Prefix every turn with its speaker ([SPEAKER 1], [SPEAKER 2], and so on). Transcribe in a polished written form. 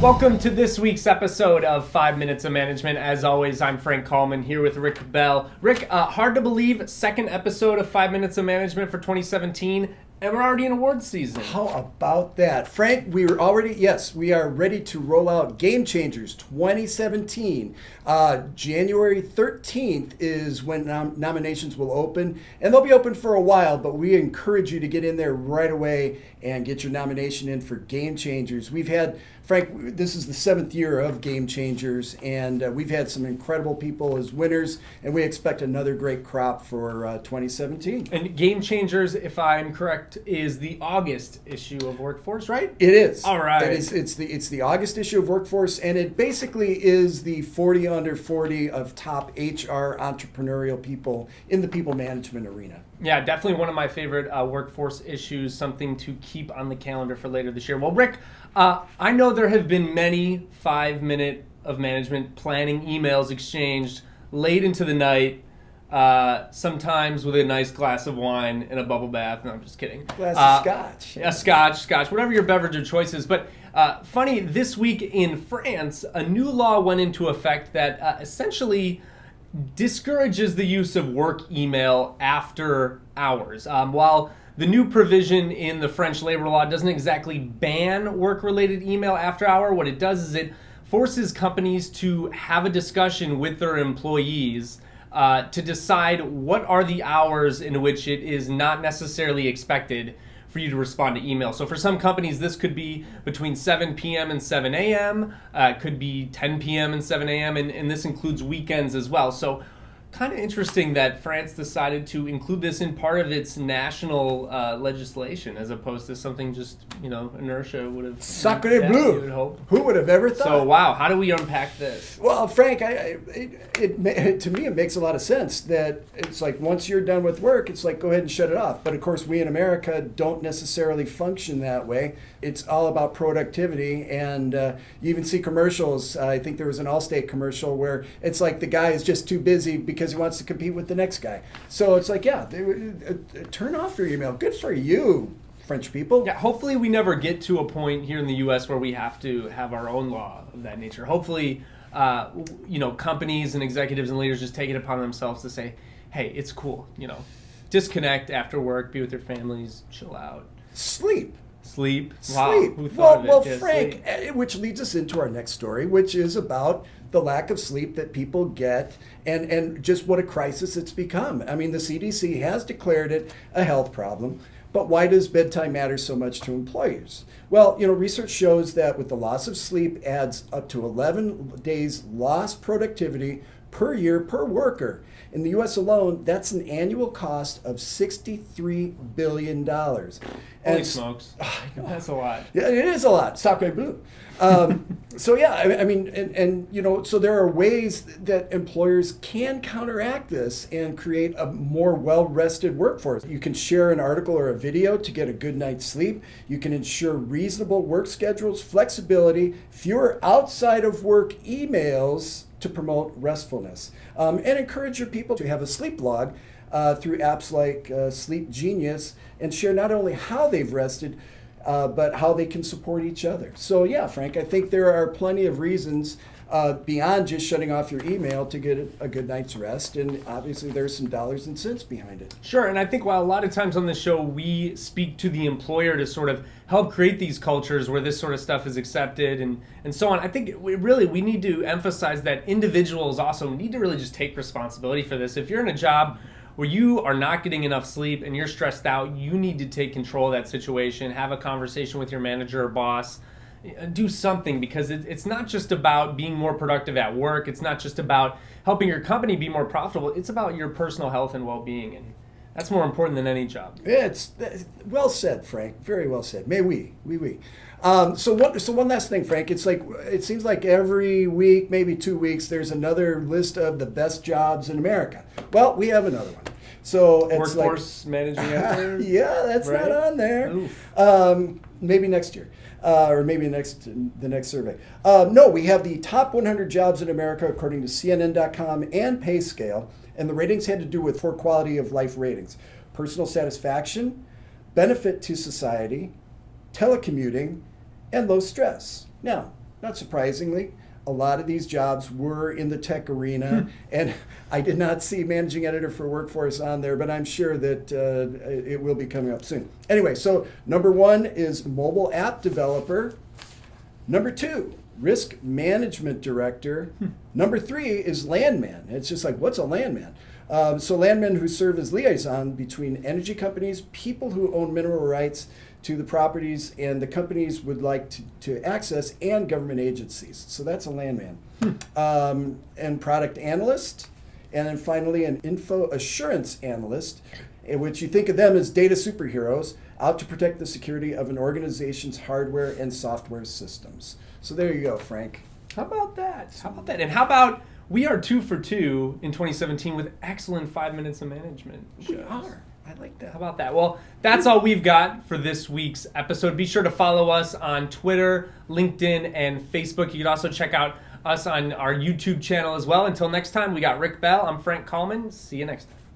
[SPEAKER 1] Welcome to this week's episode of 5 Minutes of Management. As always, I'm Frank Coleman here with Rick Bell. Rick, hard to believe, second episode of 5 Minutes of Management for 2017, and we're already in awards season.
[SPEAKER 2] How about that? Frank, we are ready to roll out Game Changers 2017. January 13th is when nominations will open, and they'll be open for a while, but we encourage you to get in there right away and get your nomination in for Game Changers. Frank, this is the 7th year of Game Changers, and we've had some incredible people as winners, and we expect another great crop for 2017.
[SPEAKER 1] And Game Changers, if I'm correct, is the August issue of Workforce, right?
[SPEAKER 2] It is.
[SPEAKER 1] All right.
[SPEAKER 2] It's the August issue of Workforce, and it basically is the 40 under 40 of top HR entrepreneurial people in the people management arena.
[SPEAKER 1] Yeah, definitely one of my favorite Workforce issues, something to keep on the calendar for later this year. Well, Rick, I know there have been many 5 minute of management planning emails exchanged late into the night, sometimes with a nice glass of wine and a bubble bath. No, I'm just kidding.
[SPEAKER 2] Glass of scotch.
[SPEAKER 1] Yeah, scotch, whatever your beverage of choice is. But funny, this week in France, a new law went into effect that essentially discourages the use of work email after hours. While the new provision in the French labor law doesn't exactly ban work-related email after hour, what it does is it forces companies to have a discussion with their employees to decide what are the hours in which it is not necessarily expected for you to respond to email. So for some companies, this could be between 7 p.m. and 7 a.m., could be 10 p.m. and 7 a.m., and this includes weekends as well. So kind of interesting that France decided to include this in part of its national legislation as opposed to something just, inertia would have...
[SPEAKER 2] Sacre bleu!
[SPEAKER 1] You would hope.
[SPEAKER 2] Who would have ever thought?
[SPEAKER 1] So, wow, how do we unpack this?
[SPEAKER 2] Well, Frank, to me, it makes a lot of sense that it's like once you're done with work, it's like go ahead and shut it off. But of course, we in America don't necessarily function that way. It's all about productivity, and you even see commercials. I think there was an Allstate commercial where it's like the guy is just too busy because he wants to compete with the next guy. So it's like, turn off your email. Good for you, French people.
[SPEAKER 1] Yeah, hopefully we never get to a point here in the U.S. where we have to have our own law of that nature. Hopefully, companies and executives and leaders just take it upon themselves to say, hey, it's cool, disconnect after work, be with your families, chill out.
[SPEAKER 2] Sleep.
[SPEAKER 1] Wow, who thought of it?
[SPEAKER 2] Well,
[SPEAKER 1] Yeah,
[SPEAKER 2] Frank,
[SPEAKER 1] sleep.
[SPEAKER 2] which leads us into our next story, which is about the lack of sleep that people get and just what a crisis it's become. I mean, the CDC has declared it a health problem, but why does bedtime matter so much to employers? Well, research shows that with the loss of sleep adds up to 11 days lost productivity per year per worker. In the U.S. alone, that's an annual cost of $63 billion.
[SPEAKER 1] Holy smokes. That's a lot.
[SPEAKER 2] Yeah, it is a lot. Sacre bleu. So there are ways that employers can counteract this and create a more well-rested workforce. You can share an article or a video to get a good night's sleep. You can ensure reasonable work schedules, flexibility, fewer outside of work emails to promote restfulness, and encourage your people to have a sleep log through apps like Sleep Genius and share not only how they've rested, but how they can support each other. So yeah, Frank, I think there are plenty of reasons beyond just shutting off your email to get a good night's rest, and obviously there's some dollars and cents behind it.
[SPEAKER 1] Sure, and I think while a lot of times on the show we speak to the employer to sort of help create these cultures where this sort of stuff is accepted and so on, I think we need to emphasize that individuals also need to really just take responsibility for this. If you're in a job where you are not getting enough sleep and you're stressed out, you need to take control of that situation, have a conversation with your manager or boss, do something, because it's not just about being more productive at work. It's not just about helping your company be more profitable. It's about your personal health and well-being, and that's more important than any job.
[SPEAKER 2] It's well said, Frank. Very well said. Mais oui. So one last thing, Frank. It's like it seems like every week, maybe 2 weeks, there's another list of the best jobs in America. Well, we have another one. So it's
[SPEAKER 1] Workforce managing effort.
[SPEAKER 2] Yeah, that's
[SPEAKER 1] right?
[SPEAKER 2] not on there. Maybe next year. Or maybe the next survey. No, we have the top 100 jobs in America according to CNN.com and PayScale, and the ratings had to do with 4 quality of life ratings: personal satisfaction, benefit to society, telecommuting, and low stress. Now, not surprisingly, a lot of these jobs were in the tech arena, and I did not see managing editor for Workforce on there, but I'm sure that it will be coming up soon. Anyway, so number 1 is mobile app developer. Number 2, risk management director. Number 3 is landman. It's just like, what's a landman? So landmen who serve as liaison between energy companies, people who own mineral rights to the properties and the companies would like to access, and government agencies. So that's a landman. And product analyst. And then finally an info assurance analyst, in which you think of them as data superheroes out to protect the security of an organization's hardware and software systems. So there you go, Frank.
[SPEAKER 1] How about that? How about that? And how about we are 2 for 2 in 2017 with excellent 5 minutes of management shows.
[SPEAKER 2] We are. I like that.
[SPEAKER 1] How about that? Well, that's all we've got for this week's episode. Be sure to follow us on Twitter, LinkedIn, and Facebook. You can also check out us on our YouTube channel as well. Until next time, we got Rick Bell. I'm Frank Coleman. See you next time.